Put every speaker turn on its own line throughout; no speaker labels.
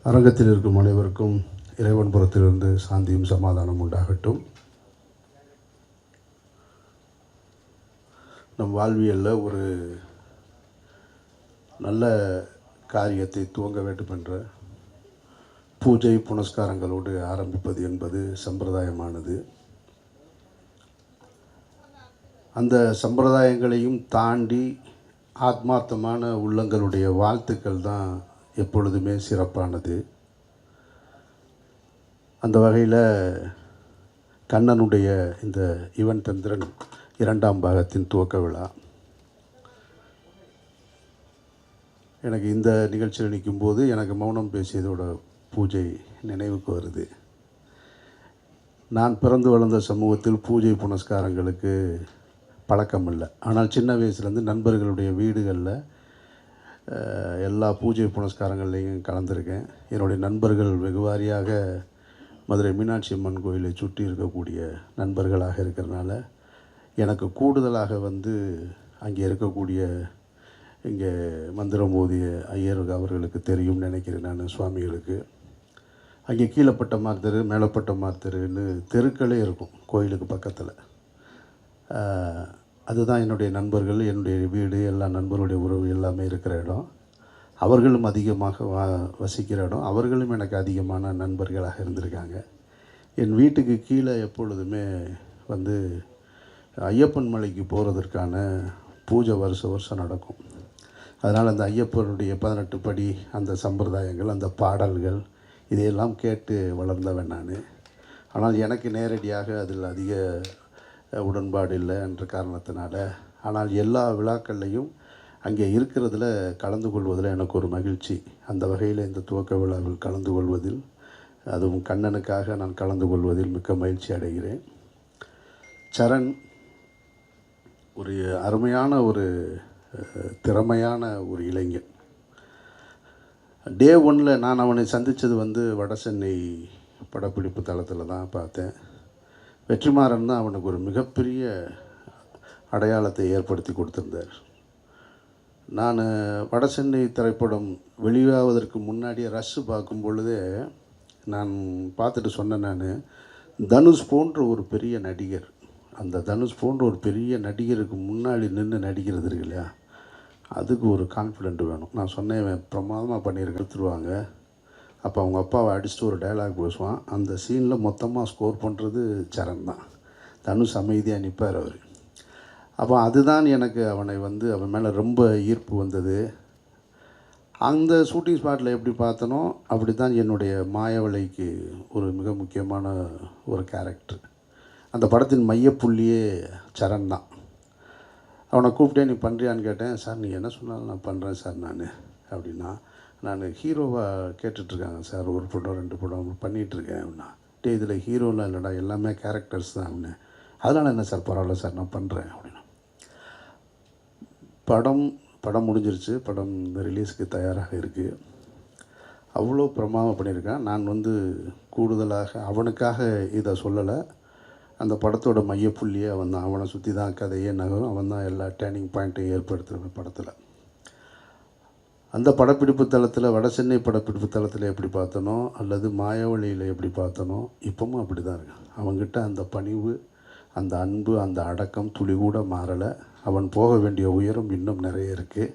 அரங்கத்தில் இருக்கும் அனைவருக்கும் இறைவன் புறத்திலிருந்து சாந்தியும் சமாதானம் உண்டாகட்டும். நம் வாழ்வியலில் ஒரு நல்ல காரியத்தை துவங்க வேண்டும் என்ற பூஜை புனஸ்காரங்களோடு ஆரம்பிப்பது என்பது சம்பிரதாயமானது. அந்த சம்பிரதாயங்களையும் தாண்டி ஆத்மார்த்தமான உள்ளங்களுடைய வாழ்த்துக்கள் தான் எப்பொழுதுமே சிறப்பானது. அந்த வகையில் கண்ணனுடைய இந்த யுவன் தந்திரன் 2ஆம் பாகத்தின் துவக்க விழா எனக்கு இந்த நிகழ்ச்சியில் நிற்கும்போது எனக்கு மௌனம் பேசியதோட பூஜை நினைவுக்கு வருது. நான் பிறந்து வளர்ந்த சமூகத்தில் பூஜை புனஸ்காரங்களுக்கு பழக்கம் இல்லை. ஆனால் சின்ன வயசுலேருந்து நண்பர்களுடைய வீடுகளில் எல்லா பூஜை புனஸ்காரங்கள்லேயும் கலந்துருக்கேன். என்னுடைய நண்பர்கள் வெகுவாரியாக மதுரை மீனாட்சி அம்மன் கோயிலை சுற்றி இருக்கக்கூடிய நண்பர்களாக இருக்கிறனால எனக்கு கூடுதலாக அங்கே இருக்கக்கூடிய இங்கே மந்திரம் ஓதிய ஐயர் அவர்களுக்கு தெரியும் நினைக்கிறேன். நான் சுவாமிகளுக்கு அங்கே கீழப்பட்டமார் தெரு, மேலப்பட்டமார் தெருன்னு தெருக்களே இருக்கும் கோயிலுக்கு பக்கத்தில். அதுதான் என்னுடைய நண்பர்கள், என்னுடைய வீடு, எல்லா நண்பர்களுடைய உறவு எல்லாமே இருக்கிற இடம். அவர்களும் அதிகமாக வசிக்கிற இடம். அவர்களும் எனக்கு அதிகமான நண்பர்களாக இருந்திருக்காங்க. என் வீட்டுக்கு கீழே எப்பொழுதுமே ஐயப்பன் மலைக்கு போகிறதற்கான பூஜை வருஷம் நடக்கும். அதனால் அந்த ஐயப்பனுடைய 18 படி, அந்த சம்பிரதாயங்கள், அந்த பாடல்கள் இதையெல்லாம் கேட்டு வளர்ந்தவன் நான். ஆனால் எனக்கு நேரடியாக அதில் அதிக உடன்பாடு இல்லை என்ற காரணத்தினால, ஆனால் எல்லா விழாக்கள்லையும் அங்கே இருக்கிறதுல கலந்து கொள்வதில் எனக்கு ஒரு மகிழ்ச்சி. அந்த வகையில் இந்த துவக்க விழாவில் கலந்து கொள்வதில், அதுவும் கண்ணனுக்காக நான் கலந்து கொள்வதில் மிக்க மகிழ்ச்சி அடைகிறேன். சரண் ஒரு அருமையான ஒரு திறமையான ஒரு இளைஞன். டே 1 நான் அவனை சந்தித்தது வடசென்னை படப்பிடிப்பு தளத்தில் தான் பார்த்தேன். வெற்றிமாறன் தான் அவனுக்கு ஒரு மிகப்பெரிய அடையாளத்தை ஏற்படுத்தி கொடுத்திருந்தார். நான் வடசென்னை திரைப்படம் வெளியாவதற்கு முன்னாடியே ரஷ் பார்க்கும் பொழுதே நான் பார்த்துட்டு சொன்னேன், நான் தனுஷ் போன்ற ஒரு பெரிய நடிகர், அந்த தனுஷ் போன்ற ஒரு பெரிய நடிகருக்கு முன்னாடி நின்று நடிக்கிறது இருக்கு இல்லையா, அதுக்கு ஒரு கான்ஃபிடென்ட் வேணும். நான் சொன்னேன், பிரமாதமாக பண்ணியிருக்க எடுத்துருவாங்க. அப்போ அவங்க அப்பாவை அடிச்சுட்டு ஒரு டைலாக் பேசுவான். அந்த சீனில் மொத்தமாக ஸ்கோர் பண்ணுறது சரண் தான். தனுஷ் அமைதியாக நிற்பார் அவர். அப்போ அதுதான் எனக்கு அவனை அவன் மேலே ரொம்ப ஈர்ப்பு வந்தது. அந்த ஷூட்டிங் ஸ்பாட்டில் எப்படி பார்த்தனோ அப்படி தான் என்னுடைய மாயவளைக்கு ஒரு மிக முக்கியமான ஒரு கேரக்டர். அந்த படத்தின் மையப்புள்ளியே சரண் தான். அவனை கூப்பிட்டே நீ பண்ணுறியான்னு கேட்டேன். சார் நீ என்ன சொன்னாலும் நான் பண்ணுறேன் சார் நான் அப்படின்னா, நான் ஹீரோவாக கேட்டுட்ருக்காங்க சார், ஒரு படம் 2 படம் பண்ணிகிட்ருக்கேன் அப்படின்னா. இதில் ஹீரோலாம் இல்லைடா, எல்லாமே கேரக்டர்ஸ் தான் அப்படின்னு. அதனால் என்ன சார், பரவாயில்ல சார் நான் பண்ணுறேன் அப்படின்னா. படம் முடிஞ்சிருச்சு. படம் ரிலீஸுக்கு தயாராக இருக்குது. அவ்வளோ பிரமாதமாக பண்ணியிருக்கேன். நான் கூடுதலாக அவனுக்காக இதை சொல்லலை. அந்த படத்தோட மையப்புள்ளியே அவன் தான். அவனை சுற்றி தான் கதையே நகரும். அவன் தான் எல்லா டேர்னிங் பாயிண்ட்டையும் ஏற்படுத்துகிற படத்தில். அந்த படப்பிடிப்பு தளத்தில், வடசென்னை படப்பிடிப்பு தளத்தில் எப்படி பார்த்தனோ, அல்லது மாயவழியில் எப்படி பார்த்தனோ, இப்போவும் அப்படி தான் இருக்கான். அவன்கிட்ட அந்த பணிவு, அந்த அன்பு, அந்த அடக்கம் துளி கூட மாறலை. அவன் போக வேண்டிய உயரம் இன்னும் நிறைய இருக்குது.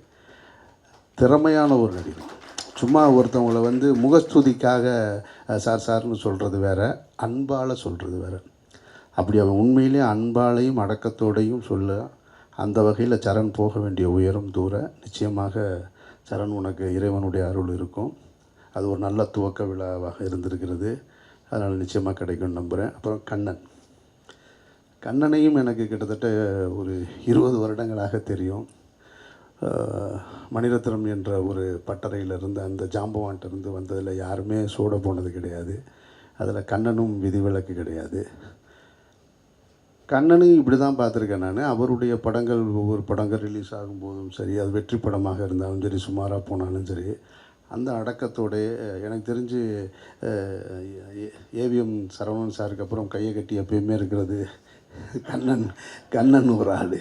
திறமையான ஒரு நடிகர். சும்மா ஒருத்தவங்களை முகஸ்துதிக்காக சார் சார்னு சொல்கிறது வேறு, அன்பால் சொல்கிறது வேறு. அப்படி அவன் உண்மையிலே அன்பாலையும் அடக்கத்தோடையும் சொல்ல, அந்த வகையில் சரண் போக வேண்டிய உயரம் தூர நிச்சயமாக சரண் உனக்கு இறைவனுடைய அருள் இருக்கும். அது ஒரு நல்ல துவக்க விழாவாக இருந்திருக்கிறது. அதனால் நிச்சயமாக கிடைக்கும்னு நம்புகிறேன். அப்புறம் கண்ணனையும் எனக்கு கிட்டத்தட்ட ஒரு 20 வருடங்களாக தெரியும். மணிரத்னம் என்ற ஒரு பட்டறையிலிருந்து, அந்த ஜாம்பவான்ட்டிருந்து வந்ததில் யாருமே சோட போனது கிடையாது. அதில் கண்ணனும் விதிவிலக்கு கிடையாது. கண்ணனையும் இப்படி தான் பார்த்துருக்கேன் நான். அவருடைய படங்கள், ஒவ்வொரு படங்கள் ரிலீஸ் ஆகும்போதும் சரி, அது வெற்றி படமாக இருந்தாலும் சரி, சுமாராக போனாலும் சரி, அந்த அடக்கத்தோடைய எனக்கு தெரிஞ்சு ஏவிஎம் சரவணன் சாருக்கு அப்புறம் கையை கட்டி எப்பயுமே இருக்கிறது கண்ணன் ஒரு ஆள்.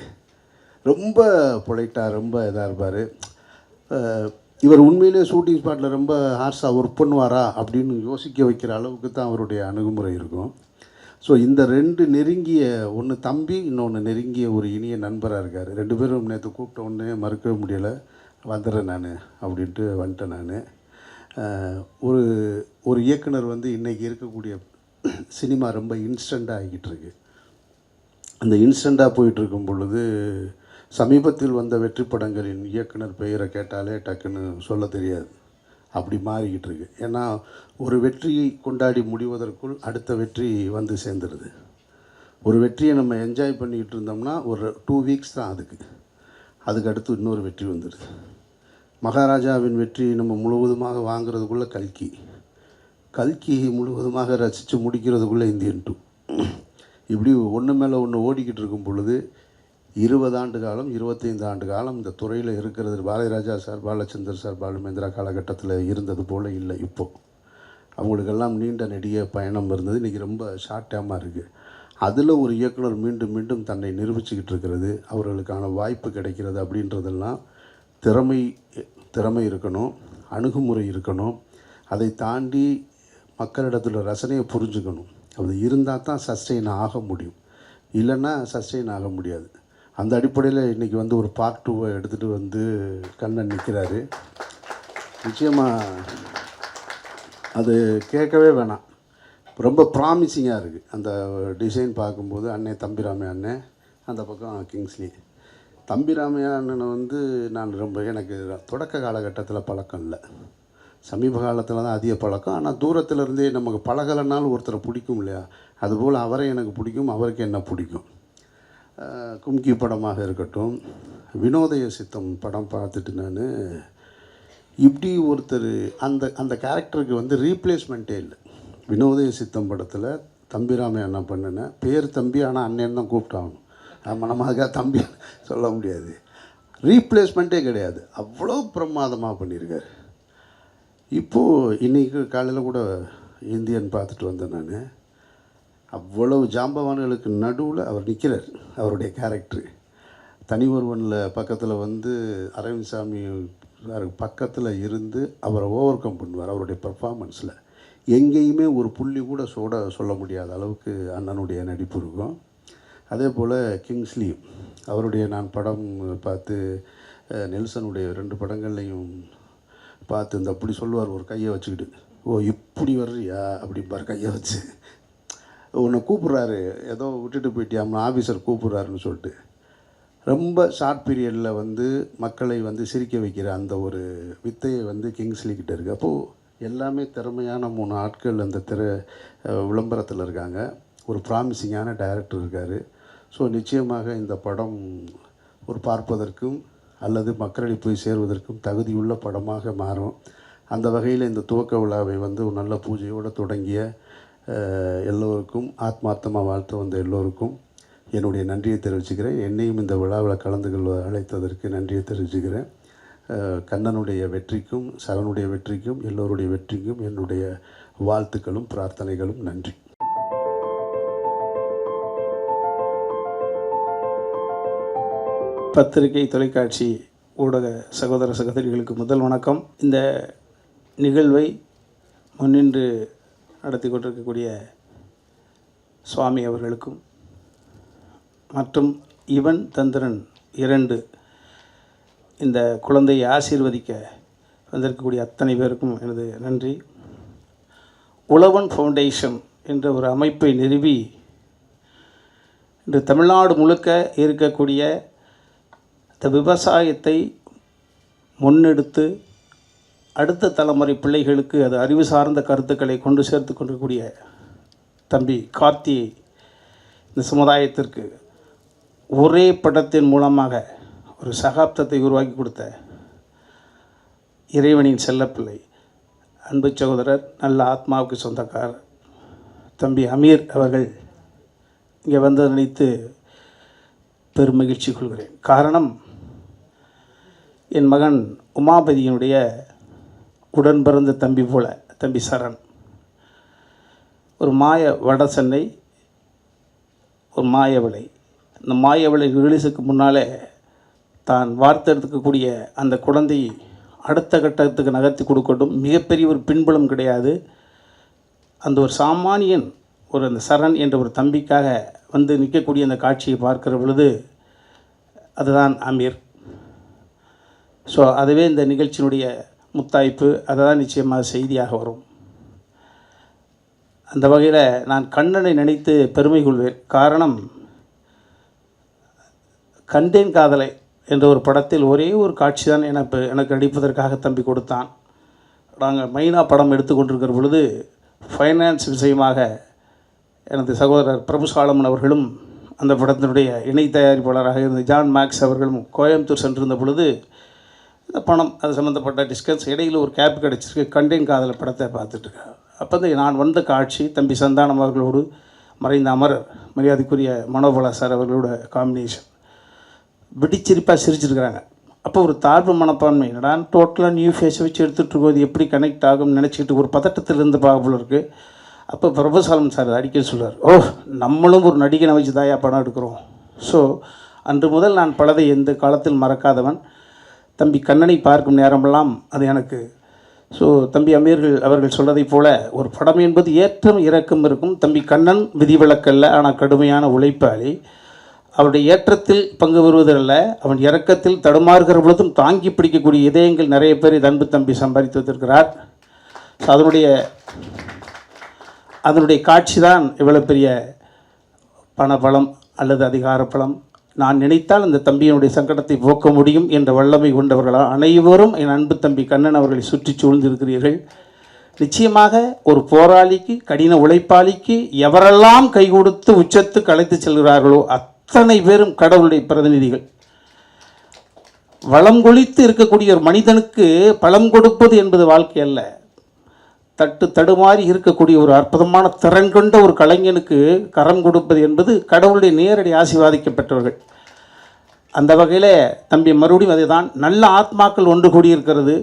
ரொம்ப பொலைட்டாக, ரொம்ப இதாக இருப்பார். இவர் உண்மையிலே ஷூட்டிங் ஸ்பாட்டில் ரொம்ப ஹார்ஸாக ஒர்க் பண்ணுவாரா அப்படின்னு யோசிக்க வைக்கிற அளவுக்கு தான் அவருடைய அணுகுமுறை இருக்கும். ஸோ இந்த 2 நெருங்கிய, ஒன்று தம்பி, இன்னொன்று நெருங்கிய ஒரு இனிய நண்பராக இருக்கார். 2 பேரும் நேற்று கூப்பிட்ட உடனே மறுக்கவே முடியலை, வந்துடுறேன் நான் அப்படின்ட்டு வந்துட்டேன் நான். ஒரு ஒரு இயக்குனர் வந்து இன்றைக்கி இருக்கக்கூடிய சினிமா ரொம்ப இன்ஸ்டண்ட்டாக ஆகிக்கிட்டு இருக்கு. அந்த இன்ஸ்டண்ட்டாக போயிட்டுருக்கும் பொழுது சமீபத்தில் வந்த வெற்றி படங்களின் இயக்குனர் பெயரை கேட்டாலே டக்குன்னு சொல்ல தெரியாது, அப்படி மாறிக்கிட்டு இருக்கு. ஏன்னா ஒரு வெற்றியை கொண்டாடி முடிவதற்குள் அடுத்த வெற்றி வந்து சேர்ந்துடுது. ஒரு வெற்றியை நம்ம என்ஜாய் பண்ணிக்கிட்டு இருந்தோம்னா ஒரு 2 வீக்ஸ் தான் அதுக்கு அடுத்து இன்னொரு வெற்றி வந்துடுது. மகாராஜாவின் வெற்றி நம்ம முழுவதுமாக வாங்கிறதுக்குள்ளே கல்கி முழுவதுமாக ரசித்து முடிக்கிறதுக்குள்ளே இந்தியன் 2, இப்படி ஒன்று மேலே ஒன்று ஓடிக்கிட்டு இருக்கும் பொழுது 20 ஆண்டு காலம் 25 ஆண்டு காலம் இந்த துறையில் இருக்கிறது பாரதிராஜா சார், பாலச்சந்தர் சார், பாலுமேந்திரா காலகட்டத்தில் இருந்தது போல் இல்லை. இப்போது அவங்களுக்கெல்லாம் நீண்ட நெடிய பயணம் இருந்தது, இன்றைக்கி ரொம்ப ஷார்ட் டேமாக இருக்குது. அதில் ஒரு இயக்குனர் மீண்டும் மீண்டும் தன்னை நிரூபிச்சுக்கிட்டு இருக்கிறது, அவர்களுக்கான வாய்ப்பு கிடைக்கிறது அப்படின்றதெல்லாம் திறமை இருக்கணும், அணுகுமுறை இருக்கணும், அதை தாண்டி மக்களிடத்தில் ரசனையை புரிஞ்சுக்கணும். அது இருந்தால் தான் சஸ்டெயின் ஆக முடியும், இல்லைன்னா சஸ்டெயின் ஆக முடியாது. அந்த அடிப்படையில் இன்றைக்கி வந்து ஒரு பார்ட் 2 எடுத்துகிட்டு வந்து கண்ணன் நிற்கிறாரு. நிச்சயமாக அது கேட்கவே வேணாம், ரொம்ப ப்ராமிசிங்காக இருக்குது. அந்த டிசைன் பார்க்கும்போது தம்பிராமையா அண்ணன், அந்த பக்கம் கிங்ஸ்லி. தம்பிராமையா அண்ணனை வந்து நான் எனக்கு தொடக்க காலகட்டத்தில் பழக்கம் இல்லை, சமீப காலத்தில் தான் அதிக பழக்கம். ஆனால் தூரத்தில் இருந்தே நமக்கு பழகலைனாலும் ஒருத்தரை பிடிக்கும் இல்லையா, அதுபோல் அவரை எனக்கு பிடிக்கும், அவருக்கு என்ன பிடிக்கும். கும்கி படமாக இருக்கட்டும், வினோதய சித்தம் படம் பார்த்துட்டு நான் இப்படி ஒருத்தர் அந்த கேரக்டருக்கு வந்து ரீப்ளேஸ்மெண்ட்டே இல்லை. வினோதய சித்தம் படத்தில் தம்பிராமையா என்ன பண்ணினேன், பேர் தம்பி, ஆனால் அண்ணன் தான் கூப்பிட்டாகணும். நம்ம அதுக்காக தம்பி சொல்ல முடியாது, ரீப்ளேஸ்மெண்ட்டே கிடையாது, அவ்வளோ பிரமாதமாக பண்ணியிருக்காரு. இப்போது இன்றைக்கி காலையில் கூட இந்தியன் பார்த்துட்டு வந்தேன் நான். அவ்வளவு ஜாம்பவான்களுக்கு நடுவில் அவர் நிற்கிறார். அவருடைய கேரக்டரு தனி ஒருவனில் பக்கத்தில் வந்து அரவிந்த் சாமி பக்கத்தில் இருந்து அவரை ஓவர் கம் பண்ணுவார். அவருடைய பர்ஃபார்மன்ஸில் எங்கேயுமே ஒரு புள்ளி கூட சொல்ல முடியாத அளவுக்கு அண்ணனுடைய நடிப்பு இருக்கும். அதே போல் கிங்ஸ்லி அவருடைய நான் படம் பார்த்து, நெல்சனுடைய 2 படங்கள்லையும் பார்த்து, இந்த அப்படி சொல்லுவார் ஒரு கையை வச்சுக்கிட்டு, ஓ இப்படி வர்றியா அப்படிம்பார் கையை வச்சு. உன்னை கூப்பிட்றாரு, ஏதோ விட்டுட்டு போயிட்டியாம்னா ஆஃபீஸர் கூப்பிட்றாருன்னு சொல்லிட்டு, ரொம்ப ஷார்ட் பீரியடில் வந்து மக்களை வந்து சிரிக்க வைக்கிற அந்த ஒரு வித்தையை வந்து கிங்ஸ்லிக்கிட்ட இருக்குது. அப்போது எல்லாமே திறமையான 3 ஆட்கள் அந்த விளம்பரத்தில் இருக்காங்க. ஒரு ப்ராமிசிங்கான டைரக்டர் இருக்கார். ஸோ நிச்சயமாக இந்த படம் ஒரு பார்ப்பதற்கும் அல்லது மக்களை போய் சேர்வதற்கும் தகுதியுள்ள படமாக மாறும். அந்த வகையில் இந்த துவக்க விழாவை வந்து ஒரு நல்ல பூஜையோடு தொடங்கிய எல்லோருக்கும், ஆத்மார்த்தமாக வாழ்த்து வந்த எல்லோருக்கும் என்னுடைய நன்றியை தெரிவிச்சுக்கிறேன். என்னையும் இந்த விழாவில் கலந்து கொள்ள அழைத்ததற்கு நன்றியை தெரிவிச்சுக்கிறேன். கண்ணனுடைய வெற்றிக்கும் சரணுடைய வெற்றிக்கும் எல்லோருடைய வெற்றிக்கும் என்னுடைய வாழ்த்துக்களும் பிரார்த்தனைகளும். நன்றி.
பத்திரிகை, தொலைக்காட்சி ஊடக சகோதர சகோதரிகளுக்கு முதல் வணக்கம். இந்த நிகழ்வை முன்னின்று நடத்தி கொண்டிருக்கக்கூடிய சுவாமி அவர்களுக்கும் மற்றும் இவன் தந்திரன் 2 இந்த குழந்தையை ஆசீர்வதிக்க வந்திருக்கக்கூடிய அத்தனை பேருக்கும் எனது நன்றி. உழவன் ஃபவுண்டேஷன் என்ற ஒரு அமைப்பை நிறுவி இன்று தமிழ்நாடு முழுக்க இருக்கக்கூடிய இந்த விவசாயத்தை முன்னெடுத்து அடுத்த தலைமுறை பிள்ளைகளுக்கு அது அறிவு சார்ந்த கருத்துக்களை கொண்டு சேர்த்து கொண்டிருக்கக்கூடிய தம்பி கார்த்தியை இந்த சமுதாயத்திற்கு ஒரே படத்தின் மூலமாக ஒரு சகாப்தத்தை உருவாக்கி கொடுத்த இறைவனின் செல்லப்பிள்ளை, அன்பு சகோதரர், நல்ல ஆத்மாவுக்கு சொந்தக்காரர் தம்பி அமீர் அவர்கள் இங்கே வந்து நினைத்து பெரும் மகிழ்ச்சி கொள்கிறேன். காரணம், என் மகன் உமாபதியினுடைய உடன் பிறந்த தம்பி போல தம்பி சரண் ஒரு மாய வட சென்னை, ஒரு மாயவளை. இந்த மாயவளை ரிலீஸுக்கு முன்னாலே தான் வார்த்தெடுக்கக்கூடிய அந்த குழந்தை அடுத்த கட்டத்துக்கு நகர்த்தி கொடுக்கட்டும். மிகப்பெரிய ஒரு பின்புலம் கிடையாது. அந்த ஒரு சாமானியன் ஒரு அந்த சரண் என்ற ஒரு தம்பிக்காக வந்து நிற்கக்கூடிய அந்த காட்சியை பார்க்கிற பொழுது அதுதான் அமீர். ஸோ அதுவே இந்த நிகழ்ச்சியினுடைய முத்தாய்ப்பு, அதை தான் நிச்சயமாக செய்தியாக வரும். அந்த வகையில் நான் கண்ணனை நினைத்து பெருமை கொள்வேன். காரணம், கண்டேன் காதலை என்ற ஒரு படத்தில் ஒரே ஒரு காட்சி தான் எனக்கு நடிப்பதற்காக தம்பி கொடுத்தான். நாங்கள் மைனா படம் எடுத்துக்கொண்டிருக்கிற பொழுது ஃபைனான்ஸ் விஷயமாக எனது சகோதரர் பிரபு சாலமன் அவர்களும் அந்த படத்தினுடைய இணை தயாரிப்பாளராக இருந்த ஜான் மேக்ஸ் அவர்களும் கோயம்புத்தூர் சென்றிருந்த பொழுது இந்த பணம் அது சம்மந்தப்பட்ட டிஸ்கஸ் இடையில் ஒரு கேப் கிடச்சிருக்கு. கண்டேன் காதலை படத்தை பார்த்துட்ருக்கேன். அப்போ நான் வந்த காட்சி தம்பி சந்தானம் அவர்களோடு மறைந்த அமரர் மரியாதைக்குரிய மனோபலா சார் அவர்களோட காம்பினேஷன் வெடிச்சிரிப்பாக சிரிச்சிருக்கிறாங்க. அப்போ ஒரு தாழ்வு மனப்பான்மை, என்னடா டோட்டலாக நியூ ஃபேஸை வச்சு எடுத்துகிட்டு அது எப்படி கனெக்ட் ஆகும்னு நினச்சிக்கிட்டு ஒரு பதட்டத்தில் இருந்து பார்க்க இருக்குது. அப்போ பிரபுசாலம் சார் அடிக்கடி சொல்லுவார், நம்மளும் ஒரு நடிகனை வச்சு தாயா படம் எடுக்கிறோம். ஸோ அன்று முதல் நான் பலதை எந்த காலத்தில் மறக்காதவன். தம்பி கண்ணனை பார்க்கும் நேரமெல்லாம் அது எனக்கு. ஸோ தம்பி அமீர்கள் அவர்கள் சொல்வதைப் போல ஒரு படம் என்பது ஏற்றம் இறக்கம் இருக்கும். தம்பி கண்ணன் விதிவிலக்கல்ல, ஆனால் கடுமையான உழைப்பாளி. அவருடைய ஏற்றத்தில் பங்கு பெறுவதல்ல, அவன் இறக்கத்தில் தடுமாறுகிற பொழுதும் தாங்கி பிடிக்கக்கூடிய இதயங்கள் நிறைய பேர் அன்பு தம்பி சம்பாதித்து வந்திருக்கிறார். ஸோ அதனுடைய காட்சி தான் இவ்வளோ பெரிய பணபலம் அல்லது அதிகார பலம். நான் நினைத்தால் அந்த தம்பியினுடைய சங்கடத்தை போக்க முடியும் என்ற வல்லமை கொண்டவர்களால் அனைவரும் என் அன்பு தம்பி கண்ணன் அவர்களை சுற்றி சூழ்ந்திருக்கிறீர்கள். நிச்சயமாக ஒரு போராளிக்கு, கடின உழைப்பாளிக்கு எவரெல்லாம் கை கொடுத்து உச்சத்துக்கு அழைத்து செல்கிறார்களோ அத்தனை பேரும் கடவுளுடைய பிரதிநிதிகள். வளம் கொளித்து இருக்கக்கூடிய ஒரு மனிதனுக்கு பலம் கொடுப்பது என்பது வாழ்க்கை அல்ல. தடுமாறி இருக்கக்கூடிய ஒரு அற்புதமான திறன் கொண்ட ஒரு கலைஞனுக்கு கரம் கொடுப்பது என்பது கடவுளுடைய நேரடி ஆசீர்வாதிக்கப்பட்டவர்கள். அந்த வகையில் தம்பி மறுபடியும் அதை தான் நல்ல ஆத்மாக்கள் ஒன்று கூடியிருக்கிறது.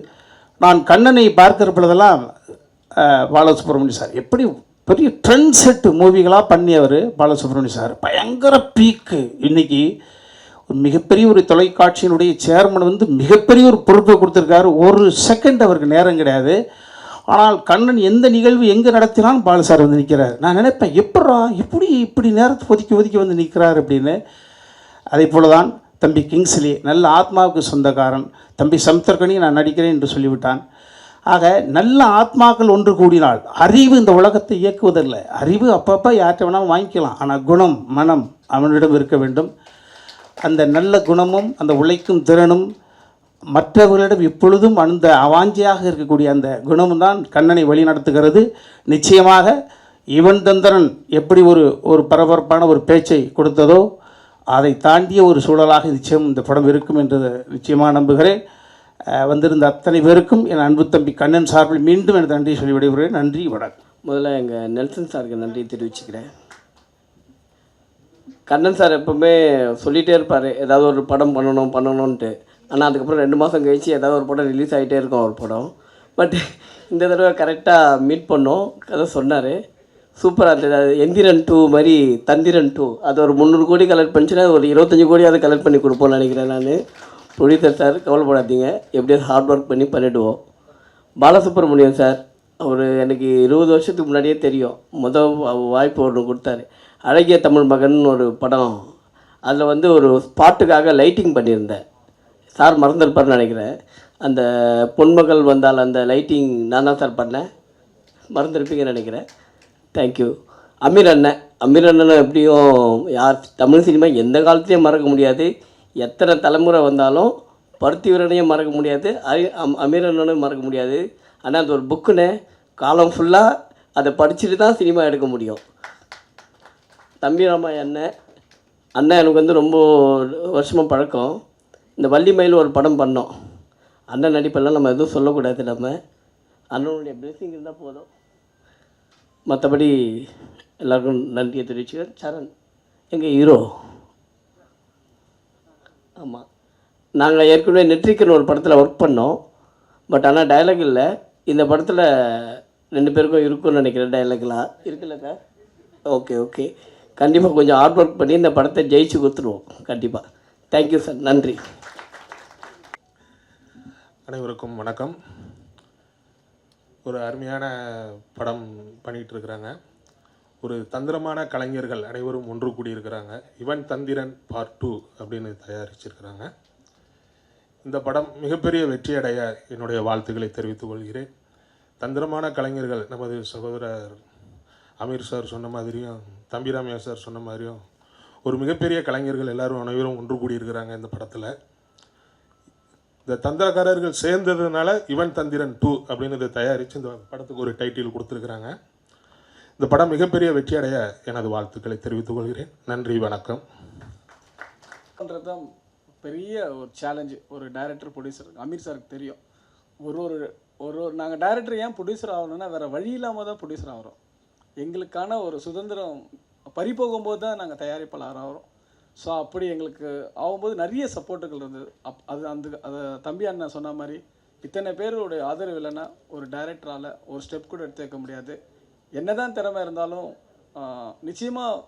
நான் கண்ணனை பார்க்கிற பொழுதெல்லாம் பாலசுப்ரமணியம் சார் எப்படி பெரிய ட்ரெண்ட் செட்டு மூவிகளாக பண்ணியவர் பாலசுப்ரமணியம் சார் பயங்கர பீக்கு. இன்றைக்கி ஒரு மிகப்பெரிய ஒரு தொலைக்காட்சியினுடைய சேர்மன் வந்து மிகப்பெரிய ஒரு பொறுப்பை கொடுத்துருக்காரு. ஒரு செகண்ட் அவருக்கு நேரம் கிடையாது. ஆனால் கண்ணன் எந்த நிகழ்வு எங்கே நடத்தினாலும் பாலு சார் வந்து நிற்கிறார். நான் நினைப்பேன், இப்படி நேரத்தை ஒதுக்கி வந்து நிற்கிறார் அப்படின்னு. அதே போல தான் தம்பி கிங்ஸ்லி நல்ல ஆத்மாவுக்கு சொந்தக்காரன். தம்பி சமுத்திரக்கனி நான் நடிக்கிறேன் என்று சொல்லிவிட்டான். ஆக நல்ல ஆத்மாக்கள் ஒன்று கூடினால் அறிவு இந்த உலகத்தை இயக்குவதில்லை. அறிவு அப்பப்போ யார்கிட்ட வேணாலும் வாங்கிக்கலாம். ஆனால் குணம், மனம் அவனிடம் இருக்க வேண்டும். அந்த நல்ல குணமும் அந்த உழைக்கும் திறனும் மற்றவர்களிடம் இப்பொழுதும் அந்த அவாஞ்சியாக இருக்கக்கூடிய அந்த குணமும் தான் கண்ணனை வழி நடத்துகிறது. நிச்சயமாக இவன் தந்திரன் எப்படி ஒரு பரபரப்பான ஒரு பேச்சை கொடுத்ததோ அதை தாண்டிய ஒரு சூழலாக நிச்சயம் இந்த படம் இருக்கும் என்று நிச்சயமாக நம்புகிறேன். வந்திருந்த அத்தனை பேருக்கும் என் அன்பு தம்பி கண்ணன் சார்பில் மீண்டும் எனது நன்றி சொல்லி விடைபெறுகிறேன். நன்றி, வணக்கம்.
முதல்ல எங்கள் நெல்சன் சாருக்கு நன்றி தெரிவிச்சுக்கிறேன். கண்ணன் சார் எப்போவுமே சொல்லிகிட்டே இருப்பார் ஏதாவது ஒரு படம் பண்ணணுன்ட்டு. ஆனால் அதுக்கப்புறம் 2 மாதம் கழிச்சு ஏதாவது ஒரு படம் ரிலீஸ் ஆகிட்டே இருக்கும் ஒரு படம். பட் இந்த தடவை கரெக்டாக மீட் பண்ணோம், கதை சொன்னார். சூப்பராக இருந்தது. அது எந்திரன் 2 மாதிரி தந்திரன் 2 அது ஒரு 300 கோடி கலெக்ட் பண்ணிச்சுன்னா ஒரு 25 கோடி அதை கலெக்ட் பண்ணி கொடுப்போம்னு நினைக்கிறேன் நான். ப்ரொடியூசர் சார் கவலைப்படாதீங்க, எப்படியாவது ஹார்ட் ஒர்க் பண்ணிவிடுவோம். பாலசுப்ரமணியம் சார் அவர் எனக்கு 20 வருஷத்துக்கு முன்னாடியே தெரியும். வாய்ப்பு ஒன்று கொடுத்தாரு. அழகிய தமிழ் மகன் ஒரு படம், அதில் ஒரு பாட்டுக்காக லைட்டிங் பண்ணியிருந்தேன். சார் மறந்துருப்பார்னு நினைக்கிறேன். அந்த பொன்மகள் வந்தால் அந்த லைட்டிங் நான் தான் சார் பண்ணேன். மறந்துருப்பீங்கன்னு நினைக்கிறேன். தேங்க்யூ. அமீர் அண்ணனை எப்படியும் யார் தமிழ் சினிமா எந்த காலத்துலேயும் மறக்க முடியாது. எத்தனை தலைமுறை வந்தாலும் பருத்தி வீரனையும் மறக்க முடியாது, அமீர் அண்ணனையும் மறக்க முடியாது. ஆனால் அது ஒரு புக்குன்னு காலம் ஃபுல்லாக அதை படிச்சுட்டு தான் சினிமா எடுக்க முடியும். தம்பி ராமாய் அண்ணன் எனக்கு ரொம்ப வருஷமாக பழக்கம். இந்த வள்ளிமயில் ஒரு படம் பண்ணோம். அண்ணன் நடிப்பெல்லாம் நம்ம எதுவும் சொல்லக்கூடாது. நம்ம அண்ணனுடைய பிளெஸிங் இருந்தால் போதும். மற்றபடி எல்லாருக்கும் நன்றியை தெரிவிச்சுக்கிறேன். சரண் எங்கள் ஹீரோ. ஆமாம், நாங்கள் ஏற்கனவே நெட்ரிக்கன் ஒரு படத்தில் ஒர்க் பண்ணோம். பட் ஆனால் டைலாக் இல்லை. இந்த படத்தில் 2 பேருக்கும் இருக்கும்னு நினைக்கிறேன். டைலாக்லாம் இருக்குல்ல சார்? ஓகே கண்டிப்பாக கொஞ்சம் ஹார்ட் ஒர்க் பண்ணி இந்த படத்தை ஜெயிச்சு கொடுத்துருவோம் கண்டிப்பாக. தேங்க்யூ சார், நன்றி.
அனைவருக்கும் வணக்கம். ஒரு அருமையான படம் பண்ணிகிட்டு இருக்கிறாங்க. ஒரு தந்திரமான கலைஞர்கள் அனைவரும் ஒன்று கூடியிருக்கிறாங்க. இவன் தந்திரன் பார்ட் 2 அப்படின்னு தயாரிச்சிருக்கிறாங்க. இந்த படம் மிகப்பெரிய வெற்றியடைய என்னுடைய வாழ்த்துக்களை தெரிவித்துக் கொள்கிறேன். தந்திரமான கலைஞர்கள் நமது சகோதரர் அமீர் சார் சொன்ன மாதிரியும் தம்பிராமையா சார் சொன்ன மாதிரியும் ஒரு மிகப்பெரிய கலைஞர்கள் எல்லாரும் அனைவரும் ஒன்று கூடியிருக்கிறாங்க இந்த படத்தில். இந்த தந்திரக்காரர்கள் சேர்ந்ததுனால இவன் தந்திரன் 2 அப்படின்னு இதை தயாரித்து இந்த படத்துக்கு ஒரு டைட்டில் கொடுத்துருக்குறாங்க. இந்த படம் மிகப்பெரிய வெற்றியடைய எனது வாழ்த்துக்களை தெரிவித்துக் கொள்கிறேன். நன்றி, வணக்கம்.
பண்ணுறது தான் பெரிய ஒரு சேலஞ்சு. ஒரு டைரக்டர் ப்ரொடியூசர் அமீர் சாருக்கு தெரியும். ஒரு ஒரு ஒரு ஒரு நாங்கள் டைரக்டர் ஏன் ப்ரொடியூசர் ஆகணும்னா வேறு வழி இல்லாமல் தான் ப்ரொடியூசர் ஆகிறோம். எங்களுக்கான ஒரு சுதந்திரம் பறிபோகும்போது தான் நாங்கள் தயாரிப்பாளர் ஆகிறோம். ஸோ அப்படி எங்களுக்கு ஆகும்போது நிறைய சப்போர்ட்டுகள் இருந்தது. அதை தம்பி அண்ணன் சொன்ன மாதிரி இத்தனை பேருடைய ஆதரவு இல்லைன்னா ஒரு டைரக்டரால் ஒரு ஸ்டெப் கூட எடுத்து வைக்க முடியாது. என்ன தான் திறமை இருந்தாலும் நிச்சயமாக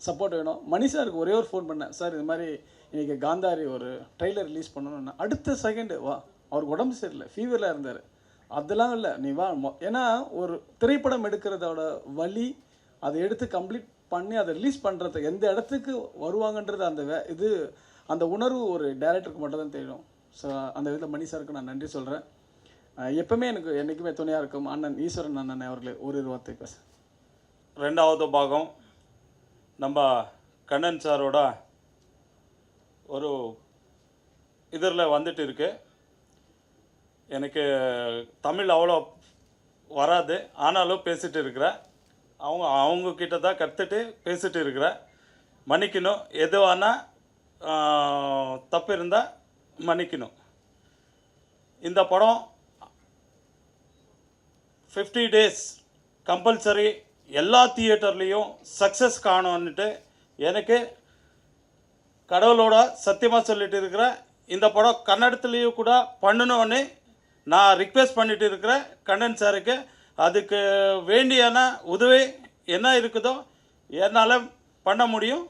சப்போர்ட் வேணும். மணி சாருக்கு ஒரே ஒரு ஃபோன் பண்ணேன், சார் இது மாதிரி இன்றைக்கி காந்தாரி ஒரு ட்ரெய்லர் ரிலீஸ் பண்ணணும்னா அடுத்த செகண்டு வா. அவருக்கு உடம்பு சரியில்லை, ஃபீவரில் இருந்தார். அதெல்லாம் இல்லை, நீ வா. ஏன்னா ஒரு திரைப்படம் எடுக்கிறதோட வழி அதை எடுத்து கம்ப்ளீட் பண்ணி அதை ரிலீஸ் பண்ணுறதுக்கு எந்த இடத்துக்கு வருவாங்கன்றது அந்த உணர்வு ஒரு டைரக்டருக்கு மட்டும் தான் தெரியும். ஸோ அந்த விதத்தில் மணி சாருக்கு நான் நன்றி சொல்கிறேன். எப்பவுமே எனக்கு என்றைக்குமே துணையாக இருக்கும் அண்ணன் ஈஸ்வரன் அண்ணன் அவர்களே ஒரு வார்த்தை பேச.
ரெண்டாவது பாகம் நம்ம கண்ணன் சாரோட ஒரு இதில் வந்துட்டு இருக்கு. எனக்கு தமிழ் அவ்வளோ வராது, ஆனாலும் பேசிகிட்டு இருக்கிறேன். அவங்க கிட்ட தான் கற்றுட்டு பேசிகிட்டு இருக்கிறேன். மன்னிக்கணும், எதுவானா தப்பு இருந்தால் மன்னிக்கணும். இந்த படம் 50 days கம்பல்சரி எல்லா தியேட்டர்லேயும் சக்ஸஸ் காணும்னுட்டு எனக்கு கடவுளோட சத்தியமாக சொல்லிட்டு இருக்கிறேன். இந்த படம் கன்னடத்துலேயும் கூட பண்ணணும்னு நான் ரிக்வெஸ்ட் பண்ணிட்டு இருக்கிறேன் கண்ணன் சாருக்கு. அதுக்கு வேண்டியான உதவி என்ன இருக்குதோ என்னால் பண்ண முடியும்.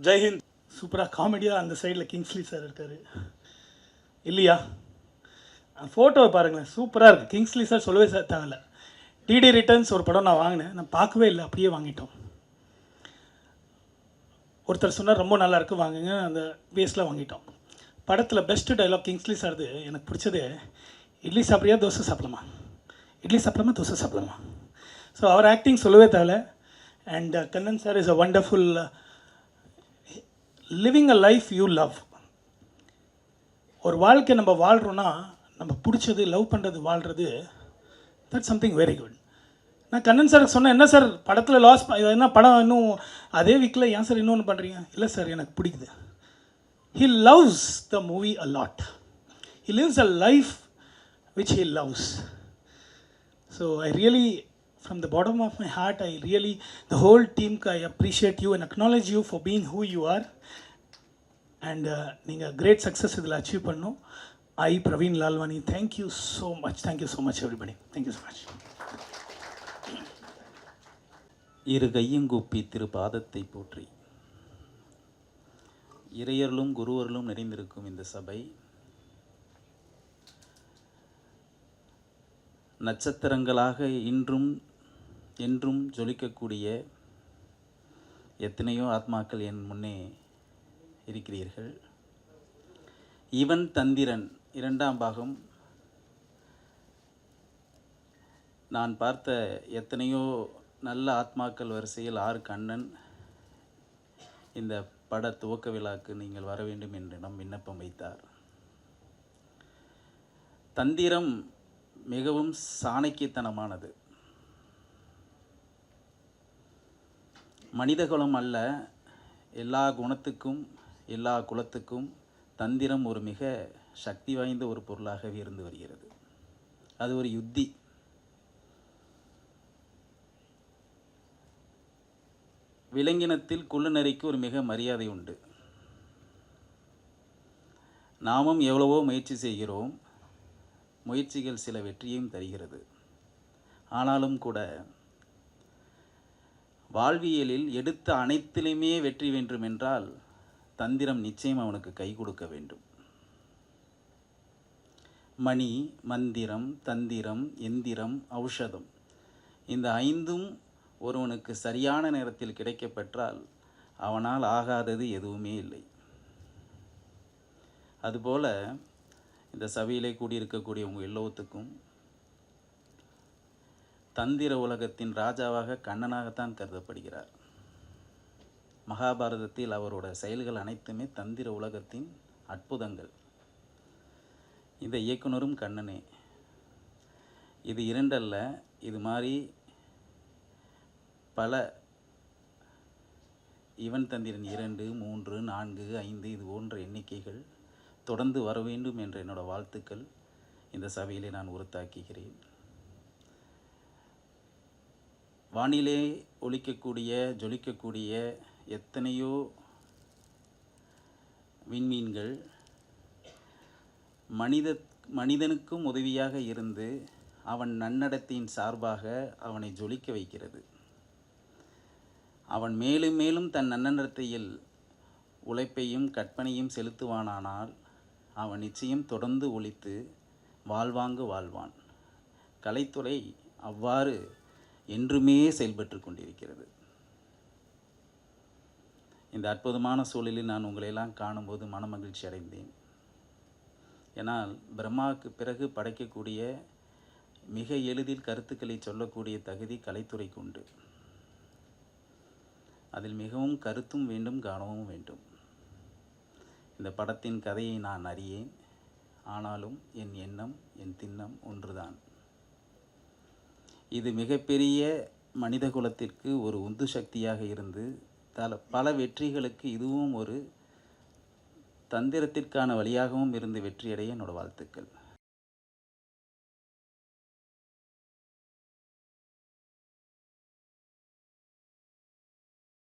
ஜெய்ஹிந்த்.
சூப்பராக காமெடியாக அந்த சைடில் கிங்ஸ்லி சார் இருக்கார் இல்லையா? ஃபோட்டோவை பாருங்களேன், சூப்பராக இருக்குது. கிங்ஸ்லி சார் சொல்லவே தேவையில்ல. டிடி ரிட்டர்ன்ஸ் ஒரு படம் நான் வாங்கினேன், நான் பார்க்கவே இல்லை, அப்படியே வாங்கிட்டோம். ஒருத்தர் சொன்னார் ரொம்ப நல்லாயிருக்கு வாங்குங்க, அந்த பேஸில் வாங்கிட்டோம். படத்தில் பெஸ்ட்டு டைலாக் கிங்ஸ்லி சார்து எனக்கு பிடிச்சது, இட்லி சாப்பிட்றியா தோசை சாப்பிடலாமா, இட்லி சாப்பிடலாமா தோசை சாப்பிடலாமா. ஸோ அவர் ஆக்டிங் சொல்லவே தேவை. And Kannan sir is a wonderful living a life you love. ஒரு வாழ்க்கை நம்ம வாழ்கிறோன்னா நம்ம பிடிச்சது லவ் பண்ணுறது வாழ்கிறது, தட்ஸ் சம்திங் வெரி குட். நான் கண்ணன் சாருக்கு சொன்னேன், என்ன சார் படத்தில் லாஸ் என்ன படம் இன்னும் அதே வீக்கில் ஏன் சார் இன்னொன்று பண்ணுறீங்க? இல்லை சார் எனக்கு பிடிக்குது. He loves the movie a lot. He lives a life which he loves. So I really, from the bottom of my heart, the whole team, I appreciate you and acknowledge you for being who you are. And நீங்கள் great success இதில் achieve பண்ணணும். I, Praveen Lalwani, thank you so much. Thank you so much everybody. Thank you so much.
இரு கையுங்கூப்பி திரு பாதத்தை போற்றி இறையர்களும் குருவர்களும் நிறைந்திருக்கும் இந்த சபை நட்சத்திரங்களாக இன்றும் என்றும் ஜொலிக்கக்கூடிய எத்தனையோ ஆத்மாக்கள் என் முன்னே இருக்கிறீர்கள். இவன் தந்திரன் 2ஆம் பாகம் நான் பார்த்த எத்தனையோ நல்ல ஆத்மாக்கள் வரிசையில் கண்ணன் இந்த பட துவக்க விழாக்கு நீங்கள் வர வேண்டும் என்று நம் விண்ணப்பம் வைத்தார். தந்திரம் மிகவும் சாணக்கியத்தனமானது. மனிதகுலம் அல்ல, எல்லா குணத்துக்கும் எல்லா குலத்துக்கும் தந்திரம் ஒரு மிக சக்தி வாய்ந்த ஒரு பொருளாகவே இருந்து வருகிறது. அது ஒரு யுத்தி. விலங்கினத்தில் குள்ளுநரிக்கு ஒரு மிக மரியாதை உண்டு. நாமும் எவ்வளவோ முயற்சி செய்கிறோம், முயற்சிகள் சில வெற்றியையும் தருகிறது. ஆனாலும் கூட வாழ்வியலில் எடுத்த அனைத்திலுமே வெற்றி வேண்டும் என்றால் தந்திரம் நிச்சயம் அவனுக்கு கை கொடுக்க வேண்டும். மணி, மந்திரம், தந்திரம், எந்திரம், ஔஷதம், இந்த 5ம் ஒருவனுக்கு சரியான நேரத்தில் கிடைக்கப்பெற்றால் அவனால் ஆகாதது எதுவுமே இல்லை. அதுபோல் இந்த சபையிலே கூடியிருக்கக்கூடிய உங்கள் எல்லோத்துக்கும் தந்திர உலகத்தின் ராஜாவாக கண்ணனாகத்தான் கருதப்படுகிறார். மகாபாரதத்தில் அவரோட செயல்கள் அனைத்துமே தந்திர உலகத்தின் அற்புதங்கள். இந்த இயக்குனரும் கண்ணனே. இது 2 அல்ல, இது மாதிரி பல இவன் தந்திரன் 2, 3, 4, 5 இது போன்ற எண்ணிக்கைகள் தொடர்ந்து வர வேண்டும் என்ற என்னோடய வாழ்த்துக்கள் இந்த சபையிலே நான் உறுத்தாக்குகிறேன். வானிலே ஒலிக்கக்கூடிய ஜொலிக்கக்கூடிய எத்தனையோ விண்மீன்கள் மனிதனுக்கும் உதவியாக இருந்து அவன் நன்னடத்தையின் சார்பாக அவனை ஜொலிக்க வைக்கிறது. அவன் மேலும் மேலும் தன் நன்னடத்தையில் உழைப்பையும் கற்பனையும் செலுத்துவானானால் அவன் நிச்சயம் தொடர்ந்து ஒழித்து வாழ்வாங்கு வாழ்வான். கலைத்துறை அவ்வாறு என்றுமே செயல்பட்டு கொண்டிருக்கிறது. இந்த அற்புதமான சூழலில் நான் உங்களையெல்லாம் காணும்போது மனமகிழ்ச்சி அடைந்தேன். ஏன்னால் பிரம்மாவுக்கு பிறகு படைக்கக்கூடிய மிக எளிதில் கருத்துக்களை சொல்லக்கூடிய தகுதி கலைத்துறைக்கு உண்டு. அதில் மிகவும் கருத்தும் வேண்டும், கவனமும் வேண்டும். இந்த படத்தின் கதையை நான் அறியேன். ஆனாலும் என் எண்ணம், என் திண்ணம் ஒன்றுதான். இது மிகப்பெரிய மனித குலத்திற்கு ஒரு உந்து சக்தியாக இருந்து பல வெற்றிகளுக்கு இதுவும் ஒரு தந்திரத்திற்கான வழியாகவும் இருந்து வெற்றியடைய என்னோடய வாழ்த்துக்கள்.